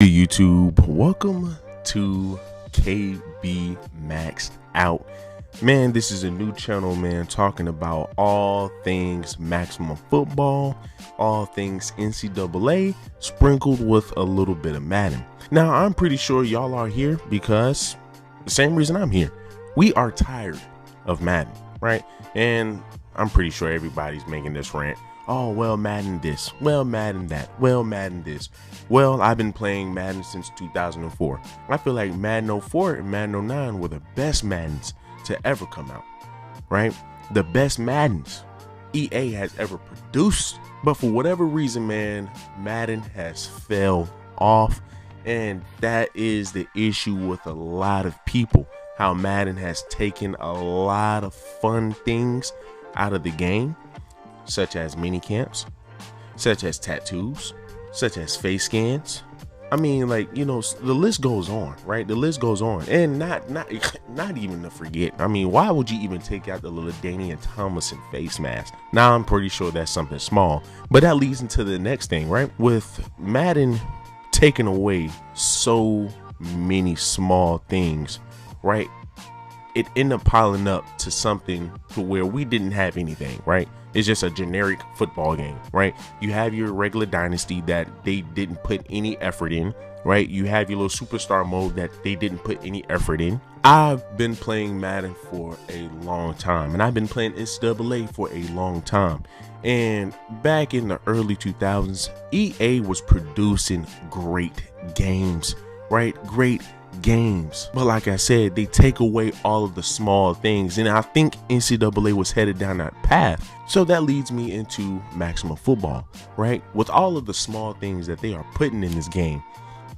Hey YouTube, welcome to KB Maxed Out. Man, this is a new channel, man, talking about all things maximum football, all things NCAA, sprinkled with a little bit of Madden. Now, I'm pretty sure y'all are here because the same reason I'm here. We are tired of Madden, right? And I'm pretty sure everybody's making this rant. Oh, well, Madden this, well, Madden that, well, Madden this. Well, I've been playing Madden since 2004. I feel like Madden 04 and Madden 09 were the best Maddens to ever come out, right? The best Maddens EA has ever produced. But for whatever reason, man, Madden has fell off. And that is the issue with a lot of people. How Madden has taken a lot of fun things out of the game, such as mini camps, such as tattoos, such as face scans. I mean, like, you know, the list goes on, right? The list goes on. And not even to forget, I mean, why would you even take out the little Danian Tomlinson face mask? Now, I'm pretty sure that's something small, but that leads into the next thing, right? With Madden taking away so many small things, right? It ended up piling up to something to where we didn't have anything, right? It's just a generic football game, right? You have your regular dynasty that they didn't put any effort in, right? You have your little superstar mode that they didn't put any effort in. I've been playing Madden for a long time, and I've been playing NCAA for a long time. And back in the early 2000s, EA was producing great games, right? Great games. But like I said, they take away all of the small things, and I think NCAA was headed down that path. So that leads me into maximum football, right? With all of the small things that they are putting in this game,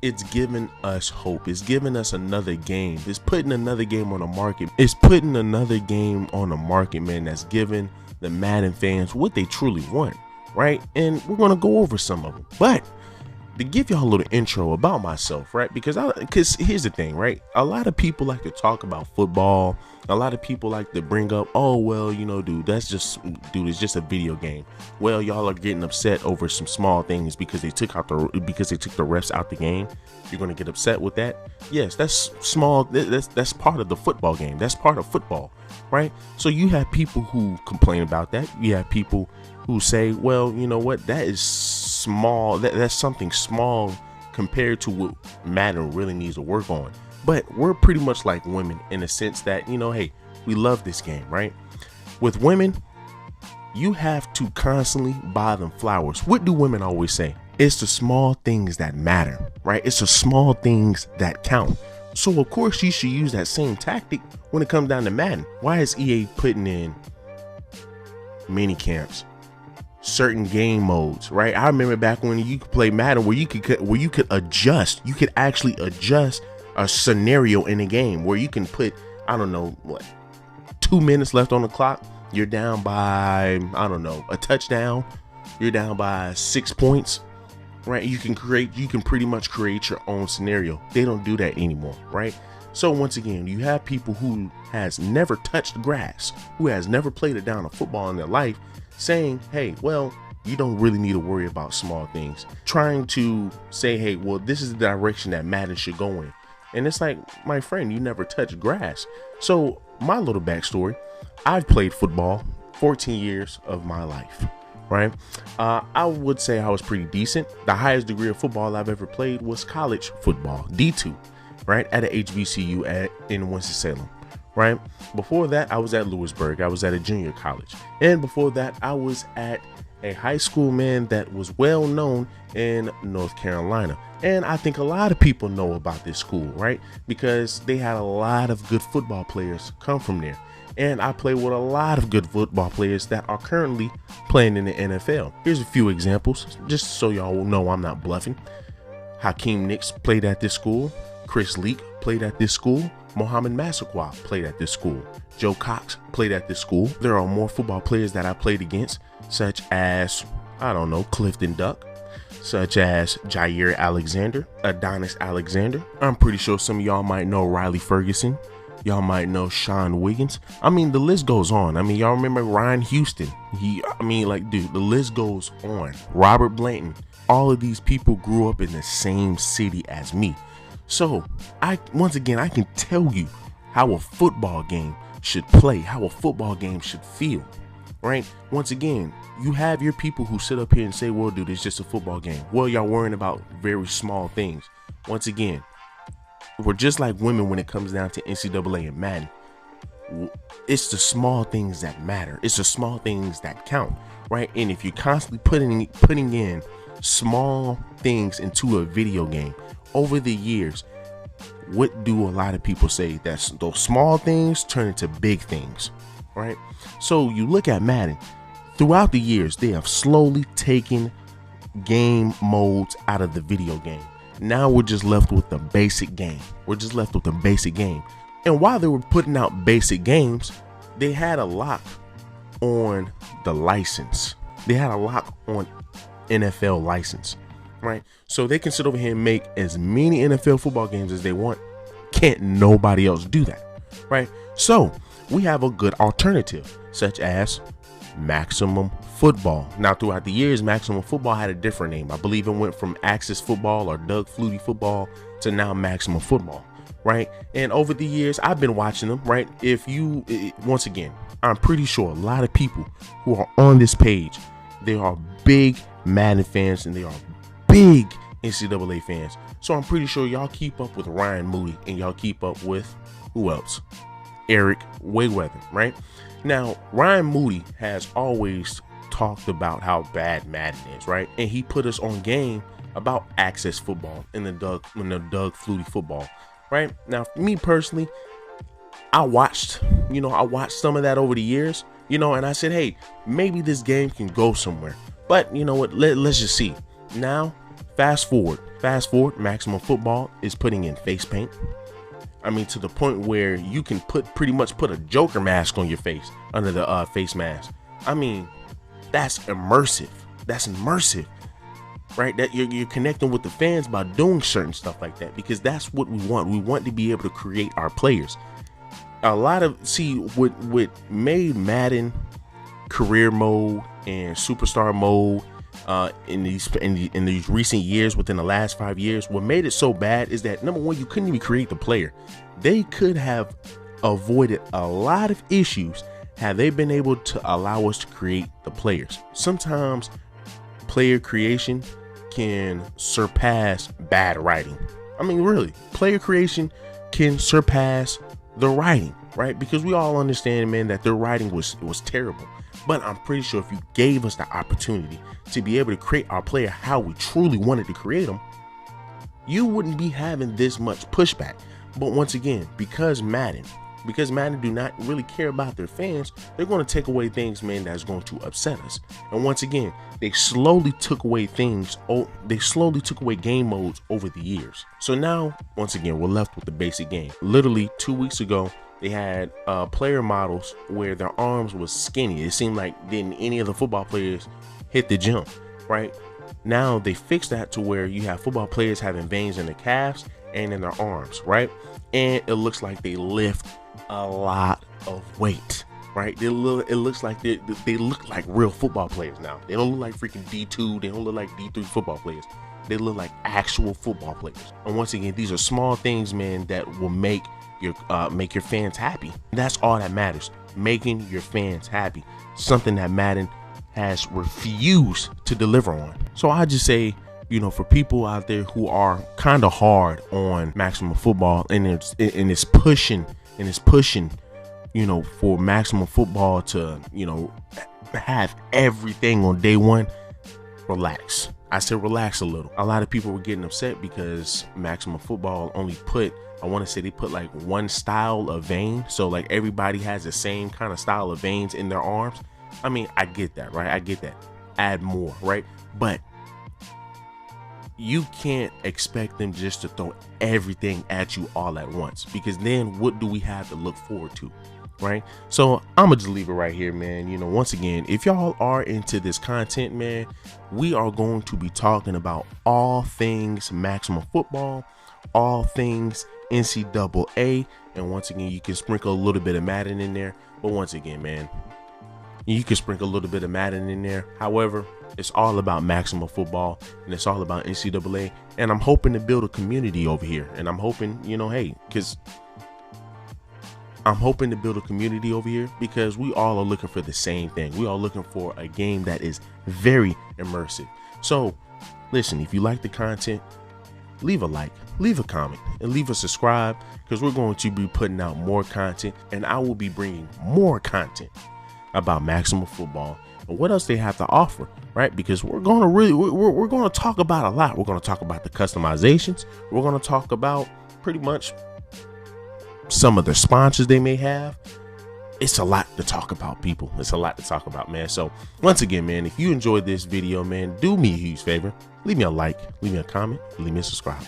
it's giving us hope. It's giving us another game. It's putting another game on the market. It's putting another game on the market, man, that's giving the Madden fans what they truly want, right? And we're going to go over some of them. But to give y'all a little intro about myself, right? Because here's the thing, right? A lot of people like to talk about football. A lot of people like to bring up, oh, well, you know, it's just a video game. Well, y'all are getting upset over some small things because they took the refs out the game. You're going to get upset with that? Yes, that's small. That's part of the football game. That's part of football, right? So you have people who complain about that. You have people who say, well, you know what? That is small. That's something small compared to what Madden really needs to work on. But we're pretty much like women in the sense that, you know, hey, we love this game, right? With women, you have to constantly buy them flowers. What do women always say? It's the small things that matter, right? It's the small things that count. So of course you should use that same tactic when it comes down to Madden. Why is EA putting in mini camps, certain game modes, right? I remember back when you could play Madden where you could actually adjust a scenario in a game where you can put, I don't know, what, 2 minutes left on the clock, you're down by, I don't know, a touchdown, you're down by 6 points, right? You can pretty much create your own scenario. They don't do that anymore, right? So once again, you have people who has never touched grass, who has never played a down of football in their life, saying, hey, well, you don't really need to worry about small things. Trying to say, hey, well, this is the direction that Madden should go in. And it's like, my friend, you never touched grass. So my little backstory, I've played football 14 years of my life, right? I would say I was pretty decent. The highest degree of football I've ever played was college football, D2, right? At a HBCU in Winston-Salem. Right? Before that, I was at Lewisburg. I was at a junior college. And before that, I was at a high school, man, that was well known in North Carolina. And I think a lot of people know about this school, right? Because they had a lot of good football players come from there. And I play with a lot of good football players that are currently playing in the NFL. Here's a few examples, just so y'all will know I'm not bluffing. Hakeem Nicks played at this school. Chris Leak played at this school. Mohamed Massaquoi played at this school. Joe Cox played at this school. There are more football players that I played against, such as, I don't know, Clifton Duck, such as Jair Alexander, Adonis Alexander. I'm pretty sure some of y'all might know Riley Ferguson. Y'all might know Sean Wiggins. I mean, the list goes on. I mean, y'all remember Ryan Houston. The list goes on. Robert Blanton, all of these people grew up in the same city as me. So once again, I can tell you how a football game should play, how a football game should feel, right? Once again, you have your people who sit up here and say, well, dude, it's just a football game. Well, y'all worrying about very small things. Once again, we're just like women when it comes down to NCAA and Madden. It's the small things that matter. It's the small things that count, right? And if you're constantly putting in small things into a video game over the years, what do a lot of people say? That's those small things turn into big things, right? So you look at Madden. Throughout the years, they have slowly taken game modes out of the video game. Now we're just left with the basic game. And while they were putting out basic games, they had a lock on the license. They had a lock on NFL license, right? So they can sit over here and make as many NFL football games as they want. Can't nobody else do that, right? So we have a good alternative, such as Maximum Football. Now, throughout the years, Maximum Football had a different name. I believe it went from Axis Football or Doug Flutie Football to now Maximum Football, right? And over the years, I've been watching them, right? Once again, I'm pretty sure a lot of people who are on this page, they are big Madden fans and they are big NCAA fans. So I'm pretty sure y'all keep up with Ryan Moody and y'all keep up with who else? Eric Wayweather, right? Now, Ryan Moody has always talked about how bad Madden is, right? And he put us on game about Access Football and the Doug Flutie Football, right? Now, for me personally, I watched some of that over the years, and I said, hey, maybe this game can go somewhere. But you know what? Let's just see. Now, fast forward, Maximum Football is putting in face paint. I mean, to the point where you can pretty much put a Joker mask on your face under the face mask. I mean, that's immersive. Right? That you're connecting with the fans by doing certain stuff like that, because that's what we want. We want to be able to create our players. What made Madden career mode and superstar mode in these recent years, within the last 5 years, what made it so bad is that, number one, you couldn't even create the player. They could have avoided a lot of issues had they been able to allow us to create the players. Sometimes player creation can surpass bad writing. I mean, really, player creation can surpass the writing, right? Because we all understand, man, that their writing was terrible. But I'm pretty sure if you gave us the opportunity to be able to create our player how we truly wanted to create them, you wouldn't be having this much pushback. But once again, because Madden do not really care about their fans, they're going to take away things, man, that's going to upset us. And once again, they slowly took away game modes over the years. So now, once again, we're left with the basic game. Literally 2 weeks ago, they had player models where their arms was skinny. It seemed like didn't any of the football players hit the gym, right? Now they fixed that to where you have football players having veins in their calves and in their arms, right? And it looks like they lift a lot of weight, right? It looks like they look like real football players now. They don't look like freaking D2. They don't look like D3 football players. They look like actual football players. And once again, these are small things, man, that will make your fans happy. That's all that matters. Making your fans happy. Something that Madden has refused to deliver on. So I just say, for people out there who are kind of hard on Maximum Football and it's pushing, for Maximum Football to, have everything on day one, relax. I said relax a little. A lot of people were getting upset because Maximum Football only put, I want to say they put like one style of vein. So like everybody has the same kind of style of veins in their arms. I mean, I get that, right? I get that. Add more, right? But you can't expect them just to throw everything at you all at once, because then what do we have to look forward to, right? So I'm gonna just leave it right here, man. Once again, if y'all are into this content, man, we are going to be talking about all things Maximum Football, all things NCAA, and once again, you can sprinkle a little bit of Madden in there. But once again, man, You can sprinkle a little bit of Madden in there. However, it's all about Maximum Football, and it's all about NCAA. And I'm hoping to build a community over here. And I'm hoping, hey, because I'm hoping to build a community over here because we all are looking for the same thing. We are looking for a game that is very immersive. So listen, if you like the content, leave a like, leave a comment, and leave a subscribe, because we're going to be putting out more content, and I will be bringing more content about Maximum Football and what else they have to offer, right? Because we're going to we're going to talk about a lot. We're going to talk about the customizations. We're going to talk about pretty much some of the sponsors they may have. It's a lot to talk about, people. It's a lot to talk about, man. So once again, man, if you enjoyed this video, man, do me a huge favor. Leave me a like, leave me a comment, leave me a subscribe.